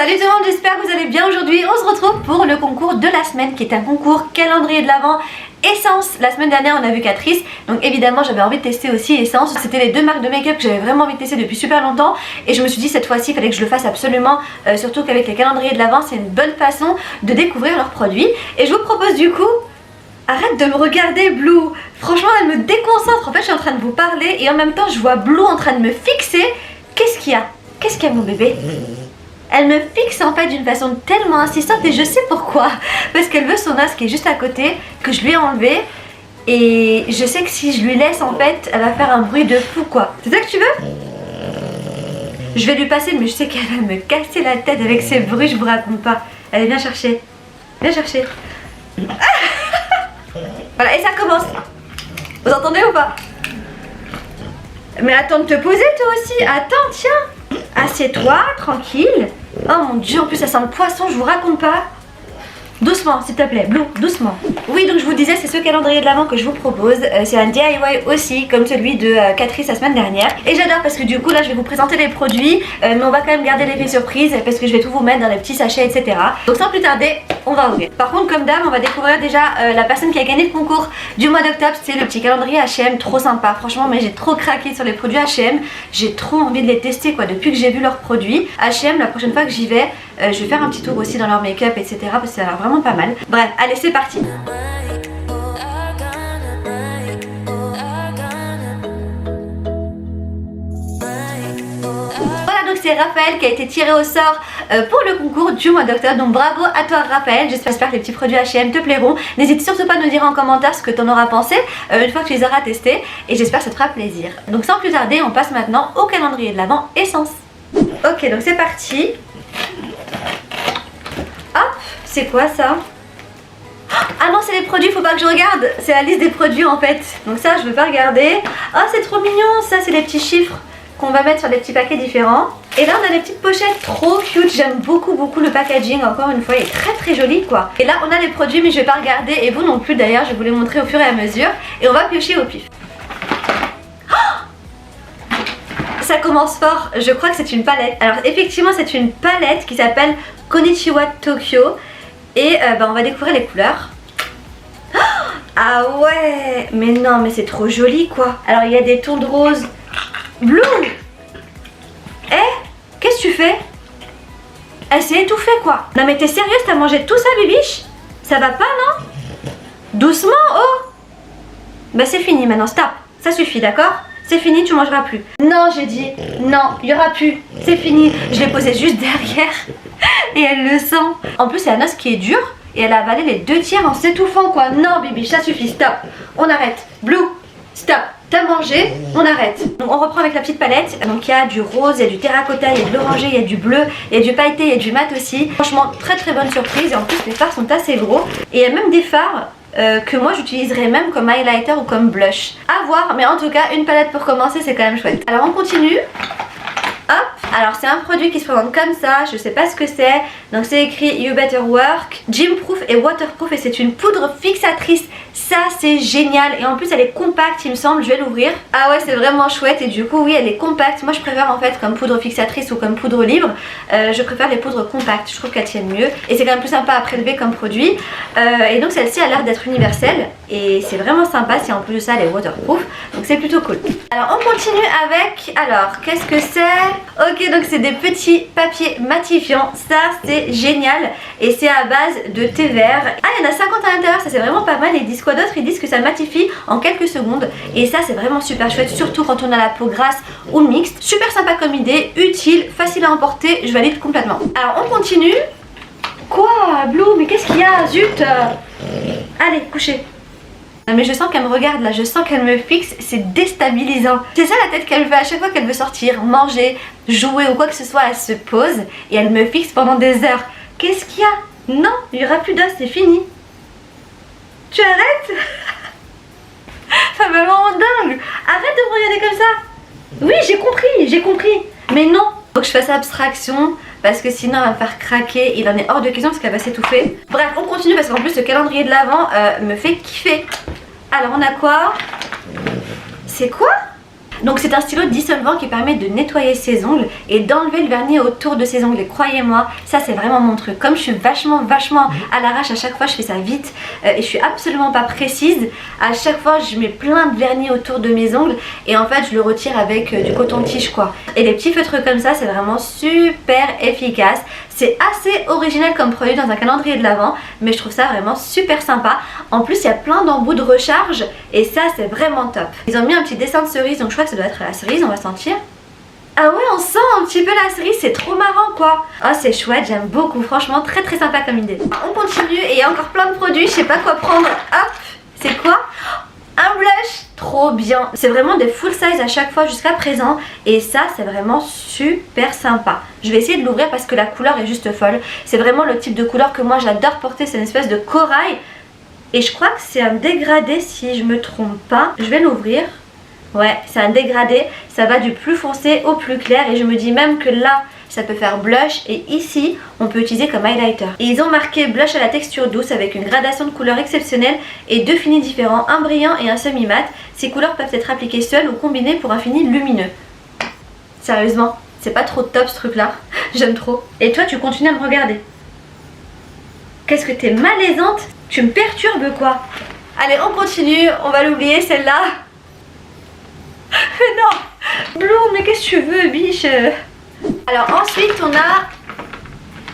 Salut tout le monde, j'espère que vous allez bien aujourd'hui. On se retrouve pour le concours de la semaine qui est un concours calendrier de l'Avent Essence. La semaine dernière on a vu Catrice, donc évidemment j'avais envie de tester aussi Essence. C'était les deux marques de make-up que j'avais vraiment envie de tester depuis super longtemps et je me suis dit cette fois-ci il fallait que je le fasse absolument, surtout qu'avec les calendriers de l'Avent c'est une bonne façon de découvrir leurs produits. Et je vous propose du coup, arrête de me regarder Blue, franchement elle me déconcentre. En fait je suis en train de vous parler et en même temps je vois Blue en train de me fixer. Qu'est-ce qu'il y a? Qu'est-ce qu'il y a mon bébé? Elle me fixe en fait d'une façon tellement insistante et je sais pourquoi. Parce qu'elle veut son os qui est juste à côté, que je lui ai enlevé. Et je sais que si je lui laisse en fait, elle va faire un bruit de fou quoi. C'est ça que tu veux? Je vais lui passer mais je sais qu'elle va me casser la tête avec ses bruits, je vous raconte pas. Allez viens chercher. Viens chercher. Voilà et ça commence. Vous entendez ou pas? Mais attends de te poser toi aussi. Attends tiens. Assieds-toi, tranquille. Oh mon dieu, en plus ça sent le poisson, je vous raconte pas. Doucement, s'il te plaît, Blue, doucement. Oui, donc je vous disais, c'est ce calendrier de l'Avent que je vous propose. C'est un DIY aussi, comme celui de Catrice la semaine dernière. Et j'adore parce que du coup, là, je vais vous présenter les produits. Mais on va quand même garder l'effet surprise parce que je vais tout vous mettre dans les petits sachets, etc. Donc sans plus tarder, on va ouvrir. Par contre, comme d'hab, on va découvrir déjà la personne qui a gagné le concours du mois d'octobre. C'est le petit calendrier H&M, trop sympa. Franchement, mais j'ai trop craqué sur les produits H&M. J'ai trop envie de les tester, quoi, depuis que j'ai vu leurs produits. H&M, la prochaine fois que j'y vais, je vais faire un petit tour aussi dans leur make-up, etc. Parce que ça a l'air vraiment pas mal. Bref, allez, c'est parti. Voilà, donc c'est Raphaël qui a été tiré au sort pour le concours du mois d'octobre. Donc bravo à toi Raphaël, j'espère que les petits produits H&M te plairont. N'hésite surtout pas à nous dire en commentaire ce que tu en auras pensé une fois que tu les auras testés. Et j'espère que ça te fera plaisir. Donc sans plus tarder, on passe maintenant au calendrier de l'Avent Essence. Ok, donc c'est parti. Hop, c'est quoi ça? Ah non, c'est les produits, faut pas que je regarde. C'est la liste des produits en fait. Donc ça, je veux pas regarder. Oh, c'est trop mignon. Ça, c'est les petits chiffres qu'on va mettre sur des petits paquets différents. Et là, on a des petites pochettes trop cute. J'aime beaucoup le packaging. Encore une fois, il est très joli quoi. Et là, on a les produits, mais je vais pas regarder. Et vous non plus d'ailleurs, je vais vous les montrer au fur et à mesure. Et on va piocher au pif. Oh, ça commence fort. Je crois que c'est une palette. Alors effectivement, c'est une palette qui s'appelle Konichiwa Tokyo. Et on va découvrir les couleurs. Ah ouais, mais non, mais c'est trop joli quoi. Alors il y a des tons de rose. Blue. Eh, qu'est-ce que tu fais? Elle s'est étouffée quoi. Non mais t'es sérieuse, t'as mangé tout ça bibiche? Ça va pas non? Doucement, oh. Bah c'est fini maintenant, stop. Ça suffit, d'accord? C'est fini, tu mangeras plus. Non, j'ai dit, non, il y aura plus. C'est fini. Je l'ai posé juste derrière et elle le sent. En plus, c'est un os qui est dur et elle a avalé les 2/3 en s'étouffant quoi. Non, Bibi, ça suffit, stop. On arrête. Blue, stop. T'as mangé, on arrête. Donc on reprend avec la petite palette. Donc il y a du rose, il y a du terracotta, il y a de l'orangé, il y a du bleu, il y a du pailleté, il y a du mat aussi. Franchement, très bonne surprise. Et en plus, les fards sont assez gros. Et il y a même des fards que moi j'utiliserais même comme highlighter ou comme blush. À voir, mais en tout cas une palette pour commencer c'est quand même chouette. Alors on continue. Hop, alors c'est un produit qui se présente comme ça, je sais pas ce que c'est. Donc c'est écrit You Better Work, Gym Proof et Waterproof et c'est une poudre fixatrice. Ça c'est génial et en plus elle est compacte il me semble, je vais l'ouvrir. Ah ouais c'est vraiment chouette et du coup oui elle est compacte. Moi je préfère en fait comme poudre fixatrice ou comme poudre libre. Je préfère les poudres compactes, je trouve qu'elles tiennent mieux. Et c'est quand même plus sympa à prélever comme produit. Et donc celle-ci a l'air d'être universelle et c'est vraiment sympa si en plus de ça elle est waterproof. Donc c'est plutôt cool. Alors on continue avec, alors qu'est-ce que c'est? Ok donc c'est des petits papiers matifiants, ça c'est génial et c'est à base de thé vert. Ah il y en a 50 à l'intérieur, ça c'est vraiment pas mal. Et ils disent quoi d'autre? Ils disent que ça matifie en quelques secondes et ça c'est vraiment super chouette, surtout quand on a la peau grasse ou mixte. Super sympa comme idée, utile, facile à emporter, je valide complètement. Alors on continue. Quoi Blue, mais qu'est-ce qu'il y a? Zut. Allez couchez. Non mais je sens qu'elle me regarde là, je sens qu'elle me fixe, c'est déstabilisant. C'est ça la tête qu'elle fait à chaque fois qu'elle veut sortir, manger, jouer ou quoi que ce soit, elle se pose et elle me fixe pendant des heures. Qu'est-ce qu'il y a? Non, il n'y aura plus d'os, c'est fini. Tu arrêtes? Ça me rend dingue. Arrête de me regarder comme ça. Oui j'ai compris, mais non. Faut que je fasse abstraction parce que sinon elle va me faire craquer, il en est hors de question parce qu'elle va s'étouffer. Bref on continue parce qu'en plus le calendrier de l'Avent me fait kiffer. Alors on a quoi? C'est quoi? Donc c'est un stylo dissolvant qui permet de nettoyer ses ongles et d'enlever le vernis autour de ses ongles. Et croyez-moi, ça c'est vraiment mon truc. Comme je suis vachement à l'arrache à chaque fois, je fais ça vite et je suis absolument pas précise. À chaque fois je mets plein de vernis autour de mes ongles et en fait je le retire avec du coton-tige quoi. Et les petits feutres comme ça, c'est vraiment super efficace. C'est assez original comme produit dans un calendrier de l'Avent, mais je trouve ça vraiment super sympa. En plus il y a plein d'embouts de recharge et ça c'est vraiment top. Ils ont mis un petit dessin de cerise, donc je crois que ça doit être la cerise, on va sentir. Ah ouais, on sent un petit peu la cerise, c'est trop marrant quoi. Oh c'est chouette, j'aime beaucoup, franchement très sympa comme idée. On continue et il y a encore plein de produits, je sais pas quoi prendre. Hop, c'est quoi? Un blush, trop bien. C'est vraiment des full size à chaque fois jusqu'à présent et ça c'est vraiment super sympa. Je vais essayer de l'ouvrir parce que la couleur est juste folle. C'est vraiment le type de couleur que moi j'adore porter, c'est une espèce de corail. Et je crois que c'est un dégradé si je me trompe pas. Je vais l'ouvrir. Ouais, c'est un dégradé, ça va du plus foncé au plus clair et je me dis même que là ça peut faire blush et ici on peut utiliser comme highlighter. Et ils ont marqué blush à la texture douce avec une gradation de couleurs exceptionnelle et deux finis différents, un brillant et un semi-mat. Ces couleurs peuvent être appliquées seules ou combinées pour un fini lumineux. Sérieusement, c'est pas trop top ce truc là, j'aime trop. Et toi tu continues à me regarder. Qu'est-ce que t'es malaisante? Tu me perturbes quoi? Allez on continue, on va l'oublier celle-là. Mais non Bloom, mais qu'est-ce que tu veux biche? Alors ensuite on a...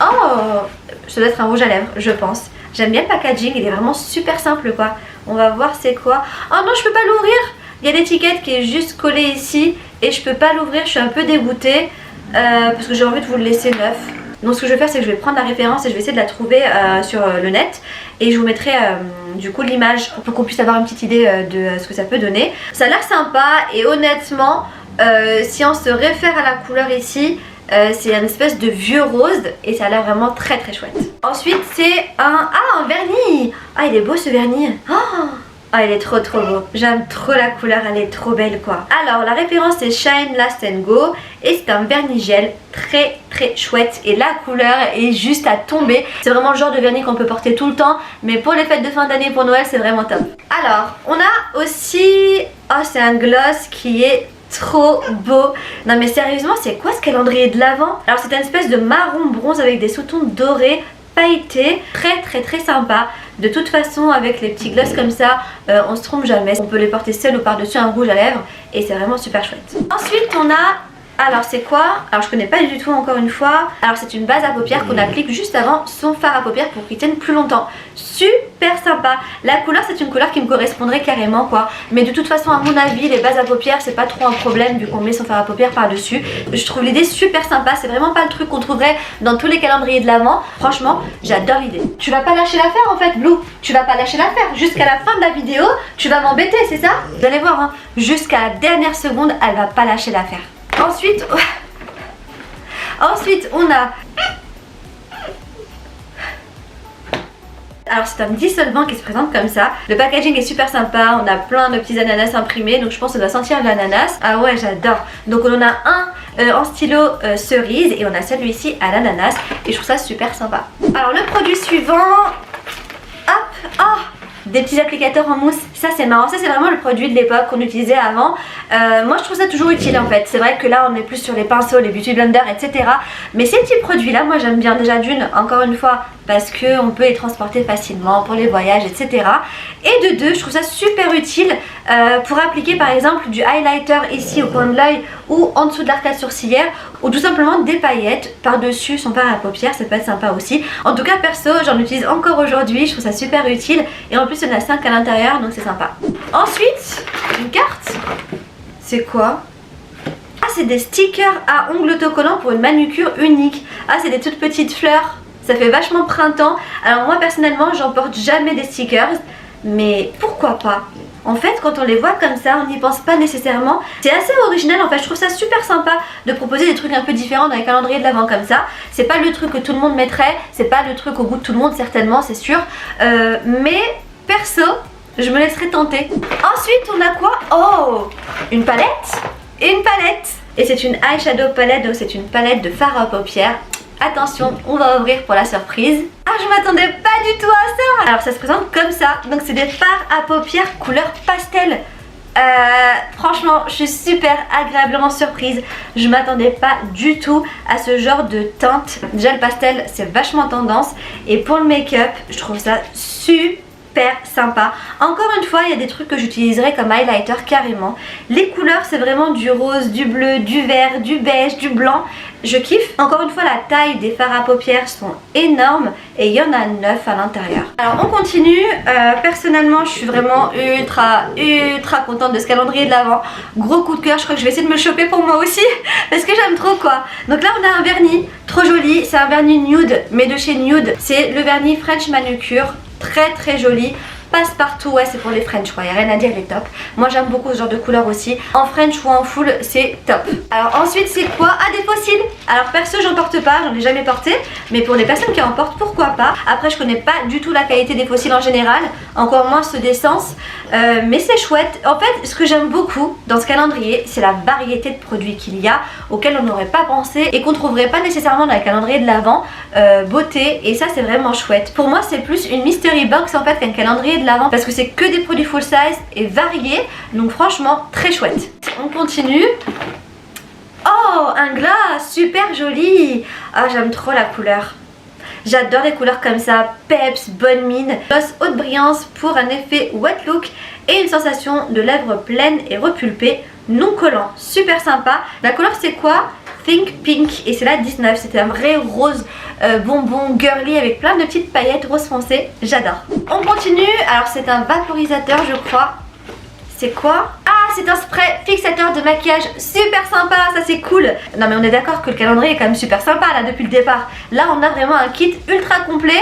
Oh, ça doit être un rouge à lèvres je pense. J'aime bien le packaging, il est vraiment super simple quoi. On va voir c'est quoi. Oh non je peux pas l'ouvrir. Il y a l'étiquette qui est juste collée ici et je peux pas l'ouvrir, je suis un peu dégoûtée parce que j'ai envie de vous le laisser neuf. Donc ce que je vais faire c'est que je vais prendre la référence et je vais essayer de la trouver sur le net. Et je vous mettrai du coup l'image pour qu'on puisse avoir une petite idée de ce que ça peut donner. Ça a l'air sympa et honnêtement si on se réfère à la couleur ici, c'est une espèce de vieux rose et ça a l'air vraiment très chouette. Ensuite c'est un vernis. Ah il est beau ce vernis. Ah il est trop beau, j'aime trop la couleur, elle est trop belle quoi. Alors la référence c'est Shine Last and Go et c'est un vernis gel très chouette et la couleur est juste à tomber. C'est vraiment le genre de vernis qu'on peut porter tout le temps mais pour les fêtes de fin d'année, pour Noël c'est vraiment top. Alors on a aussi, oh c'est un gloss qui est trop beau. Non mais sérieusement c'est quoi ce calendrier de l'Avent? Alors c'est une espèce de marron bronze avec des sous-tons dorés pailleté, très sympa. De toute façon avec les petits gloss comme ça on se trompe jamais, on peut les porter seul ou par dessus un rouge à lèvres et c'est vraiment super chouette. Ensuite on a, alors c'est quoi? Alors je connais pas du tout encore une fois. Alors c'est une base à paupières qu'on applique juste avant son fard à paupières pour qu'il tienne plus longtemps. Super sympa. La couleur c'est une couleur qui me correspondrait carrément quoi. Mais de toute façon à mon avis les bases à paupières c'est pas trop un problème vu qu'on met son fard à paupières par dessus. Je trouve l'idée super sympa. C'est vraiment pas le truc qu'on trouverait dans tous les calendriers de l'Avent. Franchement j'adore l'idée. Tu vas pas lâcher l'affaire en fait Blue. Tu vas pas lâcher l'affaire. Jusqu'à la fin de la vidéo tu vas m'embêter c'est ça? Vous allez voir hein. Jusqu'à la dernière seconde elle va pas lâcher l'affaire. Ensuite on a... Alors c'est un dissolvant qui se présente comme ça. Le packaging est super sympa, on a plein de petits ananas imprimés. Donc je pense que ça doit sentir l'ananas. Ah ouais j'adore. Donc on en a un en stylo cerise et on a celui-ci à l'ananas. Et je trouve ça super sympa. Alors le produit suivant... Hop, oh, des petits applicateurs en mousse, ça c'est marrant, ça c'est vraiment le produit de l'époque qu'on utilisait avant. Moi je trouve ça toujours utile en fait, c'est vrai que là on est plus sur les pinceaux, les beauty blenders etc. Mais ces petits produits là moi j'aime bien déjà d'une, encore une fois parce qu'on peut les transporter facilement pour les voyages etc. Et de deux je trouve ça super utile pour appliquer par exemple du highlighter ici au coin de l'œil ou en dessous de l'arcade sourcilière ou tout simplement des paillettes par dessus son fard à paupières, ça peut être sympa aussi. En tout cas perso j'en utilise encore aujourd'hui, je trouve ça super utile et en plus il y en a 5 à l'intérieur donc c'est sympa. Ensuite une carte, c'est quoi? Ah c'est des stickers à ongles autocollants pour une manucure unique. Ah c'est des toutes petites fleurs, ça fait vachement printemps. Alors moi personnellement j'en porte jamais des stickers mais pourquoi pas? En fait quand on les voit comme ça on n'y pense pas nécessairement. C'est assez original en fait, je trouve ça super sympa de proposer des trucs un peu différents dans les calendriers de l'Avent comme ça. C'est pas le truc que tout le monde mettrait, c'est pas le truc au goût de tout le monde certainement c'est sûr, mais perso je me laisserai tenter. Ensuite on a quoi? Oh, une palette et une palette. Et c'est une eyeshadow palette, donc c'est une palette de fard à paupières. Attention, on va ouvrir pour la surprise. Ah je m'attendais pas du tout à ça. Alors ça se présente comme ça, donc c'est des fards à paupières couleur pastel. Franchement, je suis super agréablement surprise. Je m'attendais pas du tout à ce genre de teinte. Déjà le pastel c'est vachement tendance et pour le make-up je trouve ça super sympa. Encore une fois il y a des trucs que j'utiliserai comme highlighter carrément. Les couleurs c'est vraiment du rose, du bleu, du vert, du beige, du blanc. Je kiffe. Encore une fois la taille des fards à paupières sont énormes et il y en a 9 à l'intérieur. Alors on continue. Personnellement je suis vraiment ultra contente de ce calendrier de l'Avent. Gros coup de cœur, je crois que je vais essayer de me le choper pour moi aussi parce que j'aime trop quoi. Donc là on a un vernis trop joli, c'est un vernis nude mais de chez Nude. C'est le vernis French Manucure. Très joli, passe partout, ouais c'est pour les French quoi, il n'y a rien à dire, il est top. Moi j'aime beaucoup ce genre de couleur aussi, en French ou en full c'est top. Alors ensuite c'est quoi? Ah, des fossiles. Alors perso j'en porte pas, j'en ai jamais porté, mais pour les personnes qui en portent pourquoi pas. Après je connais pas du tout la qualité des fossiles en général, encore moins ceux d'essence, mais c'est chouette. En fait ce que j'aime beaucoup dans ce calendrier c'est la variété de produits qu'il y a, auxquels on n'aurait pas pensé et qu'on trouverait pas nécessairement dans les calendriers de l'Avent. Beauté, et ça c'est vraiment chouette. Pour moi c'est plus une mystery box en fait qu'un calendrier de l'Avent parce que c'est que des produits full size et variés, donc franchement très chouette. On continue. Oh, un glace super joli. Ah, j'aime trop la couleur. J'adore les couleurs comme ça, peps, bonne mine, gloss haute brillance pour un effet wet look et une sensation de lèvres pleines et repulpées, non collant, super sympa. La couleur c'est quoi? Think Pink et c'est la 19, c'était un vrai rose bonbon girly avec plein de petites paillettes rose foncé, j'adore. On continue, alors c'est un vaporisateur je crois. C'est quoi? Ah, c'est un spray fixateur de maquillage super sympa, ça c'est cool. Non mais on est d'accord que le calendrier est quand même super sympa là depuis le départ. Là on a vraiment un kit ultra complet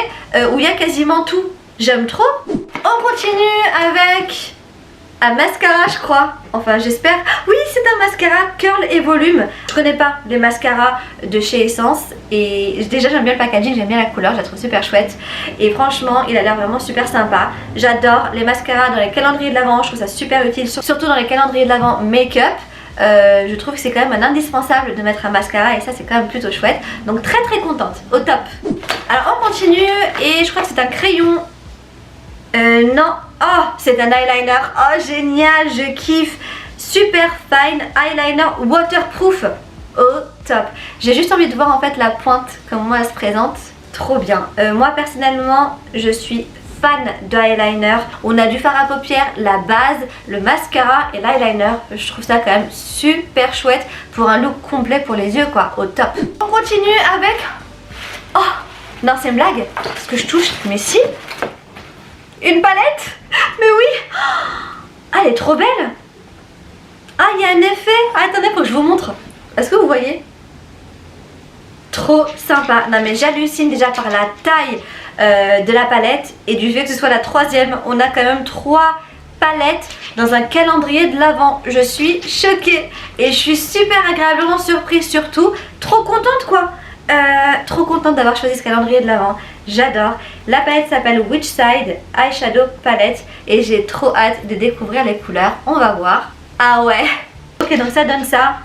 où il y a quasiment tout. J'aime trop. On continue avec un mascara je crois, enfin j'espère. Oui c'est un mascara curl et volume. Je connais pas les mascaras de chez Essence et déjà j'aime bien le packaging, j'aime bien la couleur, je la trouve super chouette. Et franchement il a l'air vraiment super sympa. J'adore les mascaras dans les calendriers de l'Avent, je trouve ça super utile, surtout dans les calendriers de l'Avent make-up. Je trouve que c'est quand même un indispensable de mettre un mascara et ça c'est quand même plutôt chouette. Donc très contente, au top. Alors on continue et je crois que c'est un crayon. Non, oh c'est un eyeliner, oh génial, je kiffe. Super fine eyeliner waterproof, au top. J'ai juste envie de voir en fait la pointe, comment elle se présente, trop bien. Moi personnellement je suis fan de eyeliner. On a du fard à paupières, la base, le mascara et l'eyeliner. Je trouve ça quand même super chouette pour un look complet pour les yeux quoi, au top. On continue avec... Oh non c'est une blague, ce que je touche, mais si. Une palette? Mais oui! Ah, elle est trop belle! Ah, il y a un effet! Ah, attendez, faut que je vous montre. Est-ce que vous voyez? Trop sympa. Non mais j'hallucine déjà par la taille de la palette et du fait que ce soit la troisième. On a quand même 3 palettes dans un calendrier de l'Avent. Je suis choquée et je suis super agréablement surprise surtout. Trop contente quoi! Trop contente d'avoir choisi ce calendrier de l'Avent. J'adore. La palette s'appelle Witchside Eyeshadow Palette et j'ai trop hâte de découvrir les couleurs. On va voir. Ah ouais. Ok donc ça donne ça.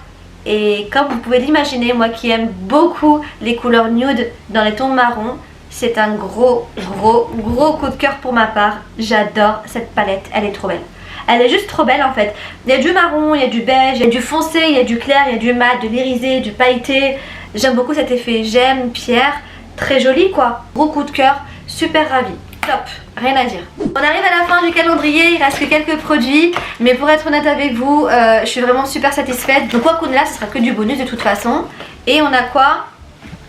Et comme vous pouvez l'imaginer, moi qui aime beaucoup les couleurs nude dans les tons marrons, c'est un gros coup de cœur pour ma part. J'adore cette palette, elle est trop belle. Elle est juste trop belle en fait. Il y a du marron, il y a du beige, il y a du foncé, il y a du clair, il y a du mat, de l'irisé, du pailleté. J'aime beaucoup cet effet gemme, pierre, très joli quoi. Gros coup de cœur, super ravie. Top, rien à dire. On arrive à la fin du calendrier, il reste que quelques produits. Mais pour être honnête avec vous, je suis vraiment super satisfaite. Donc quoi qu'on ait là, ce sera que du bonus de toute façon. Et on a quoi?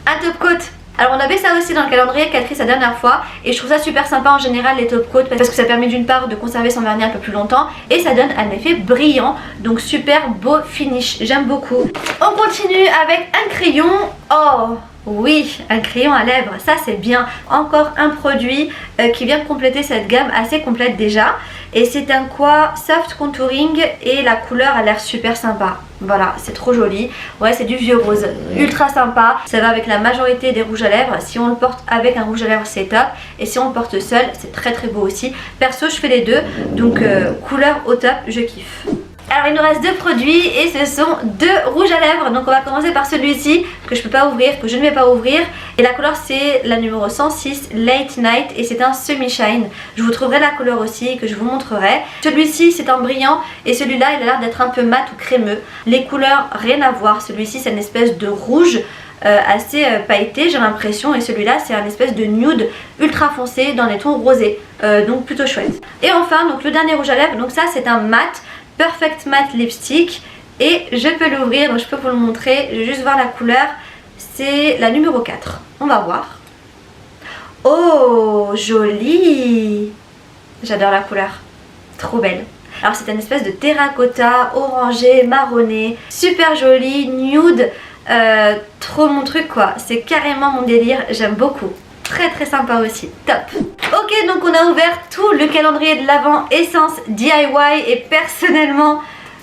Un top coat. Alors on avait ça aussi dans le calendrier qu'a pris sa dernière fois et je trouve ça super sympa en général les top coats parce que ça permet d'une part de conserver son vernis un peu plus longtemps et ça donne un effet brillant, donc super beau finish, j'aime beaucoup. On continue avec un crayon. Oh oui, un crayon à lèvres, ça c'est bien. Encore un produit qui vient compléter cette gamme assez complète déjà. Et c'est un quoi soft contouring et la couleur a l'air super sympa. Voilà, c'est trop joli. Ouais, c'est du vieux rose, ultra sympa. Ça va avec la majorité des rouges à lèvres. Si on le porte avec un rouge à lèvres, c'est top. Et si on le porte seul, c'est très beau aussi. Perso, je fais les deux. Donc couleur au top, je kiffe. Alors il nous reste 2 produits et ce sont 2 rouges à lèvres. Donc on va commencer par celui-ci que je peux pas ouvrir, que je ne vais pas ouvrir. Et la couleur c'est la numéro 106 Late Night et c'est un semi-shine. Je vous trouverai la couleur aussi que je vous montrerai. Celui-ci c'est un brillant et celui-là il a l'air d'être un peu mat ou crémeux. Les couleurs rien à voir, celui-ci c'est une espèce de rouge assez pailleté j'ai l'impression et celui-là c'est un espèce de nude ultra foncé dans les tons rosés, donc plutôt chouette. Et enfin donc le dernier rouge à lèvres, donc ça c'est un mat Perfect Matte Lipstick et je peux l'ouvrir, donc je peux vous le montrer, je vais juste voir la couleur, c'est la numéro 4, on va voir. Oh joli, j'adore la couleur, trop belle. Alors c'est une espèce de terracotta orangé, marronné, super joli, nude. Trop mon truc quoi, c'est carrément mon délire, j'aime beaucoup. Très très sympa aussi, top. Ok, donc on a ouvert tout le calendrier de l'Avent Essence DIY et personnellement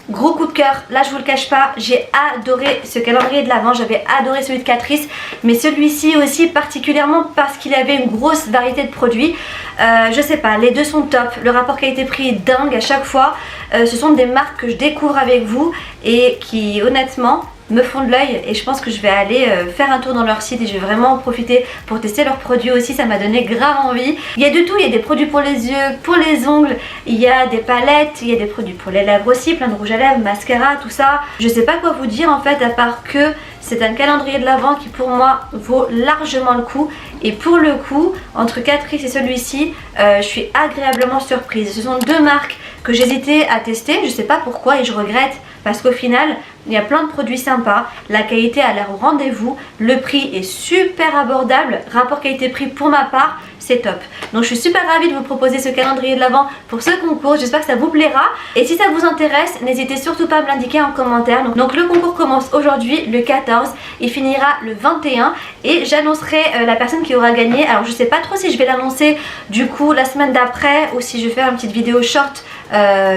gros coup de cœur, là je vous le cache pas, j'ai adoré ce calendrier de l'Avent, j'avais adoré celui de Catrice, mais celui-ci aussi particulièrement parce qu'il avait une grosse variété de produits. Je sais pas, les deux sont top, le rapport qualité-prix est dingue à chaque fois. Ce sont des marques que je découvre avec vous et qui honnêtement me font de l'œil et je pense que je vais aller faire un tour dans leur site et je vais vraiment en profiter pour tester leurs produits aussi, ça m'a donné grave envie. Il y a de tout, il y a des produits pour les yeux, pour les ongles, il y a des palettes, il y a des produits pour les lèvres aussi, plein de rouge à lèvres, mascara, tout ça. Je sais pas quoi vous dire en fait à part que c'est un calendrier de l'Avent qui pour moi vaut largement le coup et pour le coup entre Catrice et celui-ci je suis agréablement surprise. Ce sont deux marques que j'hésitais à tester, je sais pas pourquoi et je regrette parce qu'au final il y a plein de produits sympas, la qualité a l'air au rendez-vous, le prix est super abordable, rapport qualité-prix pour ma part c'est top. Donc je suis super ravie de vous proposer ce calendrier de l'Avent pour ce concours, j'espère que ça vous plaira et si ça vous intéresse n'hésitez surtout pas à me l'indiquer en commentaire. Donc le concours commence aujourd'hui le 14, il finira le 21 et j'annoncerai la personne qui aura gagné. Alors je sais pas trop si je vais l'annoncer du coup la semaine d'après ou si je vais faire une petite vidéo short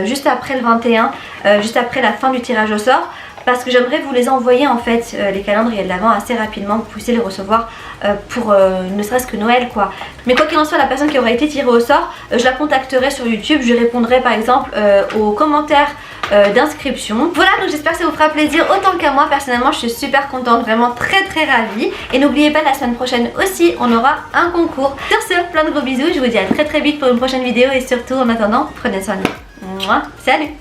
juste après le 21, juste après la fin du tirage au sort. Parce que j'aimerais vous les envoyer en fait les calendriers de l'Avent assez rapidement, que vous puissiez les recevoir pour ne serait-ce que Noël quoi. Mais quoi qu'il en soit, la personne qui aura été tirée au sort, je la contacterai sur YouTube, je répondrai par exemple aux commentaires d'inscription. Voilà, donc j'espère que ça vous fera plaisir autant qu'à moi. Personnellement je suis super contente, vraiment très très ravie. Et n'oubliez pas, la semaine prochaine aussi on aura un concours. Sur ce, plein de gros bisous, je vous dis à très très vite pour une prochaine vidéo et surtout en attendant, prenez soin de vous. Salut!